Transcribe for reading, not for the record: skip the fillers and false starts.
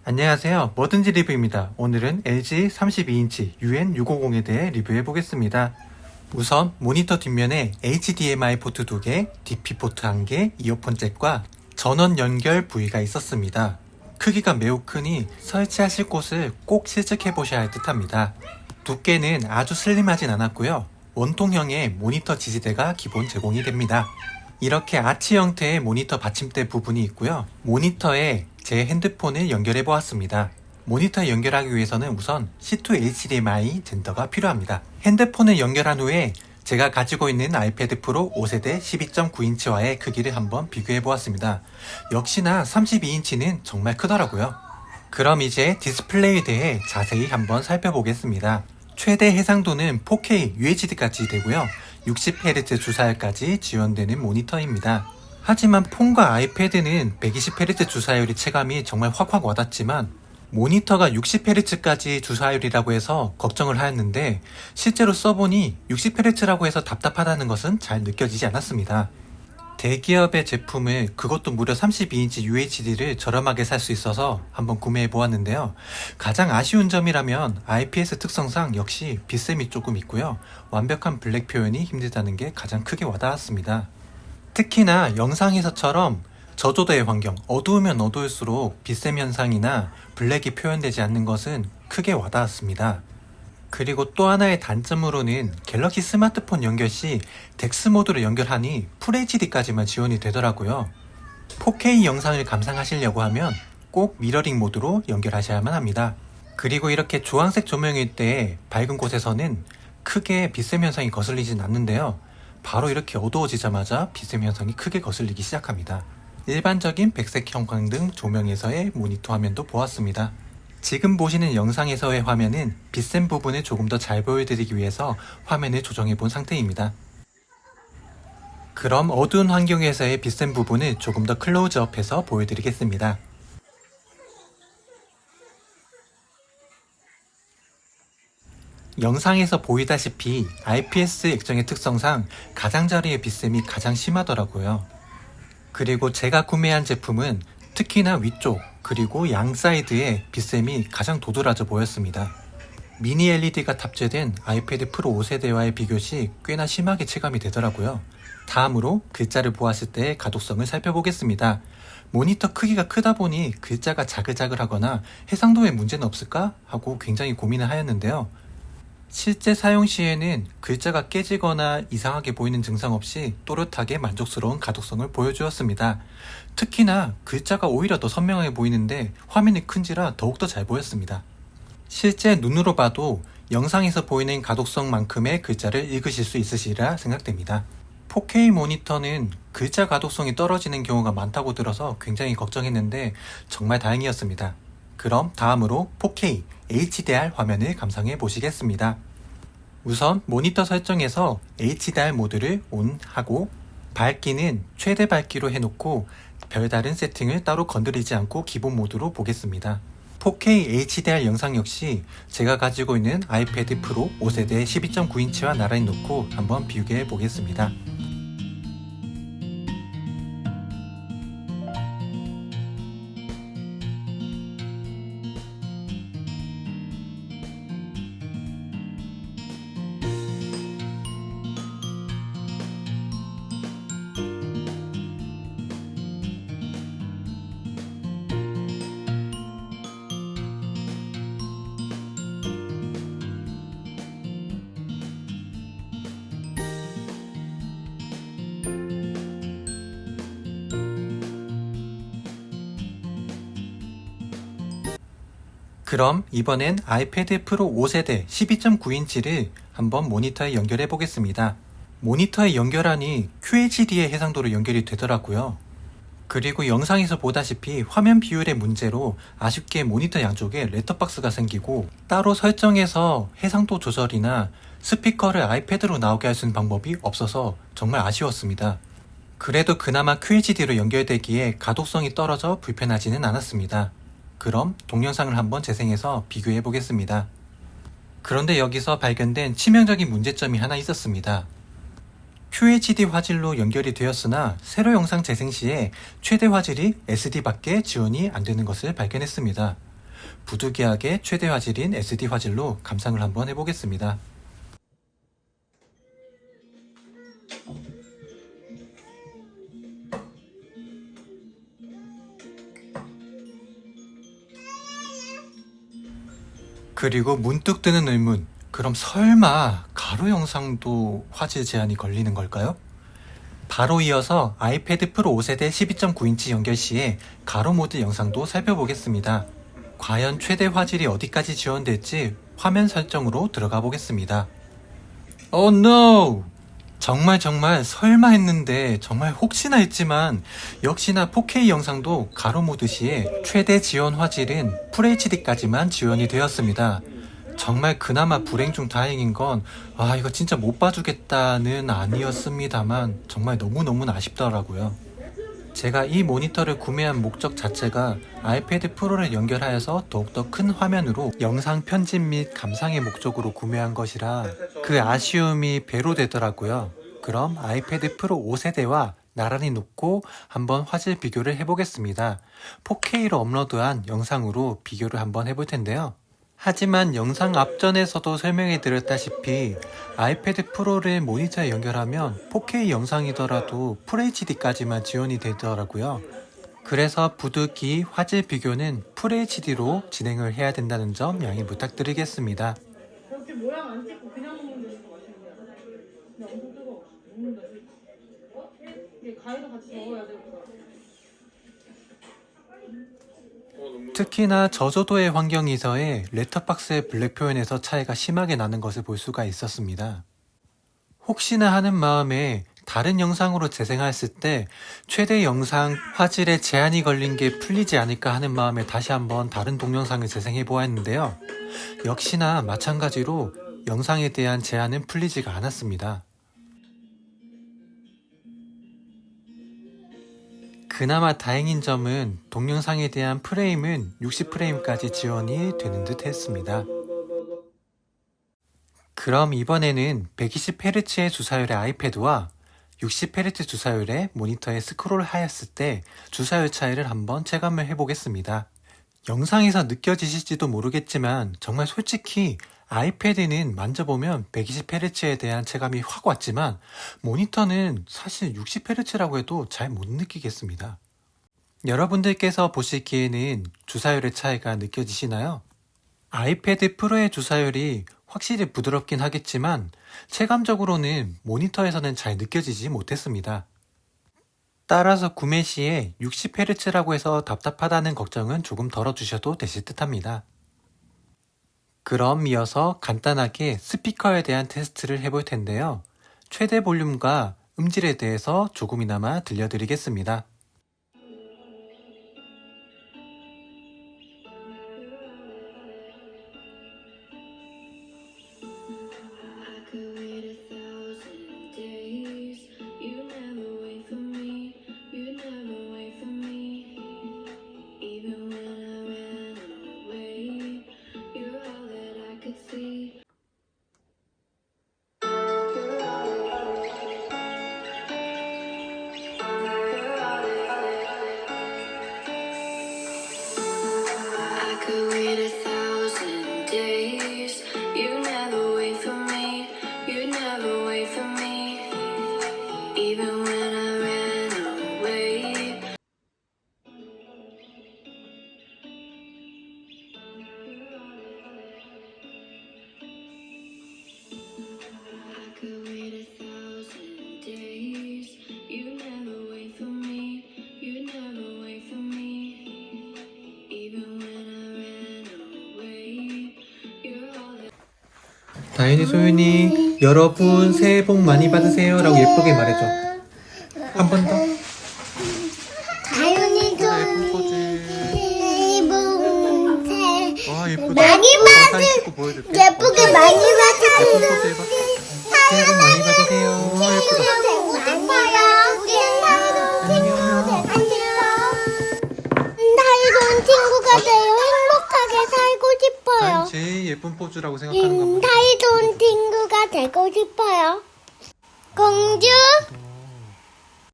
안녕하세요. 뭐든지 리뷰입니다. 오늘은 LG 32인치 UN650에 대해 리뷰해 보겠습니다. 우선 모니터 뒷면에 HDMI 포트 2개, DP 포트 1개, 이어폰 잭과 전원 연결 부위가 있었습니다. 크기가 매우 크니 설치하실 곳을 꼭 실측해 보셔야 할 듯합니다. 두께는 아주 슬림하진 않았고요. 원통형의 모니터 지지대가 기본 제공이 됩니다. 이렇게 아치 형태의 모니터 받침대 부분이 있고요. 모니터에 제 핸드폰을 연결해 보았습니다. 모니터에 연결하기 위해서는 우선 C2 HDMI 젠더가 필요합니다. 핸드폰을 연결한 후에 제가 가지고 있는 아이패드 프로 5세대 12.9인치와의 크기를 한번 비교해 보았습니다. 역시나 32인치는 정말 크더라고요. 그럼 이제 디스플레이에 대해 자세히 한번 살펴보겠습니다. 최대 해상도는 4K UHD까지 되고요. 60Hz 주사율까지 지원되는 모니터입니다. 하지만 폰과 아이패드는 120Hz 주사율이 체감이 정말 확확 와닿지만 모니터가 60Hz까지 주사율이라고 해서 걱정을 하였는데 실제로 써보니 60Hz라고 해서 답답하다는 것은 잘 느껴지지 않았습니다. 대기업의 제품을 그것도 무려 32인치 UHD를 저렴하게 살 수 있어서 한번 구매해 보았는데요. 가장 아쉬운 점이라면 IPS 특성상 역시 빛샘이 조금 있고요. 완벽한 블랙 표현이 힘들다는 게 가장 크게 와닿았습니다. 특히나 영상에서처럼 저조대의 환경, 어두우면 어두울수록 빛샘 현상이나 블랙이 표현되지 않는 것은 크게 와닿았습니다. 그리고 또 하나의 단점으로는 갤럭시 스마트폰 연결 시 덱스 모드로 연결하니 FHD까지만 지원이 되더라고요. 4K 영상을 감상하시려고 하면 꼭 미러링 모드로 연결하셔야만 합니다. 그리고 이렇게 주황색 조명일 때 밝은 곳에서는 크게 빛샘 현상이 거슬리진 않는데요. 바로 이렇게 어두워지자마자 빛샘 현상이 크게 거슬리기 시작합니다. 일반적인 백색 형광등 조명에서의 모니터 화면도 보았습니다. 지금 보시는 영상에서의 화면은 빛샘 부분을 조금 더 잘 보여드리기 위해서 화면을 조정해 본 상태입니다. 그럼 어두운 환경에서의 빛샘 부분을 조금 더 클로즈업해서 보여드리겠습니다. 영상에서 보이다시피 IPS 액정의 특성상 가장자리의 빛샘이 가장 심하더라고요. 그리고 제가 구매한 제품은 특히나 위쪽 그리고 양 사이드에 빛샘이 가장 도드라져 보였습니다. 미니 LED가 탑재된 아이패드 프로 5세대와의 비교시 꽤나 심하게 체감이 되더라고요. 다음으로 글자를 보았을 때의 가독성을 살펴보겠습니다. 모니터 크기가 크다 보니 글자가 자글자글하거나 해상도에 문제는 없을까 하고 굉장히 고민을 하였는데요. 실제 사용 시에는 글자가 깨지거나 이상하게 보이는 증상 없이 또렷하게 만족스러운 가독성을 보여주었습니다. 특히나 글자가 오히려 더 선명하게 보이는데 화면이 큰지라 더욱더 잘 보였습니다. 실제 눈으로 봐도 영상에서 보이는 가독성만큼의 글자를 읽으실 수 있으시리라 생각됩니다. 4K 모니터는 글자 가독성이 떨어지는 경우가 많다고 들어서 굉장히 걱정했는데 정말 다행이었습니다. 그럼 다음으로 4K HDR 화면을 감상해 보시겠습니다. 우선 모니터 설정에서 HDR 모드를 ON하고 밝기는 최대 밝기로 해놓고 별다른 세팅을 따로 건드리지 않고 기본 모드로 보겠습니다. 4K HDR 영상 역시 제가 가지고 있는 아이패드 프로 5세대 12.9인치와 나란히 놓고 한번 비교해 보겠습니다. 그럼 이번엔 아이패드 프로 5세대 12.9인치를 한번 모니터에 연결해 보겠습니다. 모니터에 연결하니 QHD의 해상도로 연결이 되더라고요. 그리고 영상에서 보다시피 화면 비율의 문제로 아쉽게 모니터 양쪽에 렛터박스가 생기고 따로 설정해서 해상도 조절이나 스피커를 아이패드로 나오게 할 수 있는 방법이 없어서 정말 아쉬웠습니다. 그래도 그나마 QHD로 연결되기에 가독성이 떨어져 불편하지는 않았습니다. 그럼 동영상을 한번 재생해서 비교해 보겠습니다. 그런데 여기서 발견된 치명적인 문제점이 하나 있었습니다. QHD 화질로 연결이 되었으나 세로 영상 재생 시에 최대 화질이 SD밖에 지원이 안 되는 것을 발견했습니다. 부득이하게 최대 화질인 SD 화질로 감상을 한번 해보겠습니다. 그리고 문득 드는 의문, 그럼 설마 가로 영상도 화질 제한이 걸리는 걸까요? 바로 이어서 아이패드 프로 5세대 12.9인치 연결 시에 가로 모드 영상도 살펴보겠습니다. 과연 최대 화질이 어디까지 지원될지 화면 설정으로 들어가 보겠습니다. Oh no! 정말 설마 했는데 정말 혹시나 했지만 역시나 4K 영상도 가로 모드 시에 최대 지원 화질은 FHD까지만 지원이 되었습니다. 정말 그나마 불행 중 다행인 건 이거 진짜 못 봐주겠다는 아니었습니다만 정말 너무너무 아쉽더라고요. 제가 이 모니터를 구매한 목적 자체가 아이패드 프로를 연결하여서 더욱더 큰 화면으로 영상 편집 및 감상의 목적으로 구매한 것이라 그 아쉬움이 배로 되더라고요. 그럼 아이패드 프로 5세대와 나란히 놓고 한번 화질 비교를 해보겠습니다. 4K로 업로드한 영상으로 비교를 한번 해볼 텐데요. 하지만 영상 앞전에서도 설명해 드렸다시피 아이패드 프로를 모니터에 연결하면 4K 영상이더라도 FHD까지만 지원이 되더라고요. 그래서 부득이 화질 비교는 FHD로 진행을 해야 된다는 점 양해 부탁드리겠습니다. 그렇게 모양 안 찍고 그냥 먹는 게 더 맛있는 게 아니야. 근데 엄청 뜨거워. 먹는다. 이게 가위도 같이 먹어야 돼. 특히나 저조도의 환경에서의 렛터박스의 블랙 표현에서 차이가 심하게 나는 것을 볼 수가 있었습니다. 혹시나 하는 마음에 다른 영상으로 재생했을 때 최대 영상 화질에 제한이 걸린 게 풀리지 않을까 하는 마음에 다시 한번 다른 동영상을 재생해 보았는데요. 역시나 마찬가지로 영상에 대한 제한은 풀리지가 않았습니다. 그나마 다행인 점은 동영상에 대한 프레임은 60프레임까지 지원이 되는 듯 했습니다. 그럼 이번에는 120Hz의 주사율의 아이패드와 60Hz 주사율의 모니터에 스크롤 하였을 때 주사율 차이를 한번 체감을 해보겠습니다. 영상에서 느껴지실지도 모르겠지만 정말 솔직히 아이패드는 만져보면 120Hz에 대한 체감이 확 왔지만 모니터는 사실 60Hz라고 해도 잘 못 느끼겠습니다. 여러분들께서 보시기에는 주사율의 차이가 느껴지시나요? 아이패드 프로의 주사율이 확실히 부드럽긴 하겠지만 체감적으로는 모니터에서는 잘 느껴지지 못했습니다. 따라서 구매 시에 60Hz라고 해서 답답하다는 걱정은 조금 덜어주셔도 되실 듯 합니다. 그럼 이어서 간단하게 스피커에 대한 테스트를 해볼 텐데요. 최대 볼륨과 음질에 대해서 조금이나마 들려드리겠습니다. 다현이, 소윤이, 여러분 새해 복 많이 받으세요 라고 예쁘게 말해줘. 한 번 더. 다현이 예쁜 포즈. 새해 복 와, 예쁘다. 많이 사진 찍고 보여줄게. 예쁘게 많이 예쁜 받으세요. 포즈 해봐. 새해 복 많이 받으세요. 와, 예쁘다. 되고 싶어요. 우리는 다이도 친구가 되고 싶어. 다이도 친구가 되어 행복하게 살고 싶어요. 다현이 제일 예쁜 포즈라고 생각하는 거 한번 다이도 친구가 되고 싶어요. 공주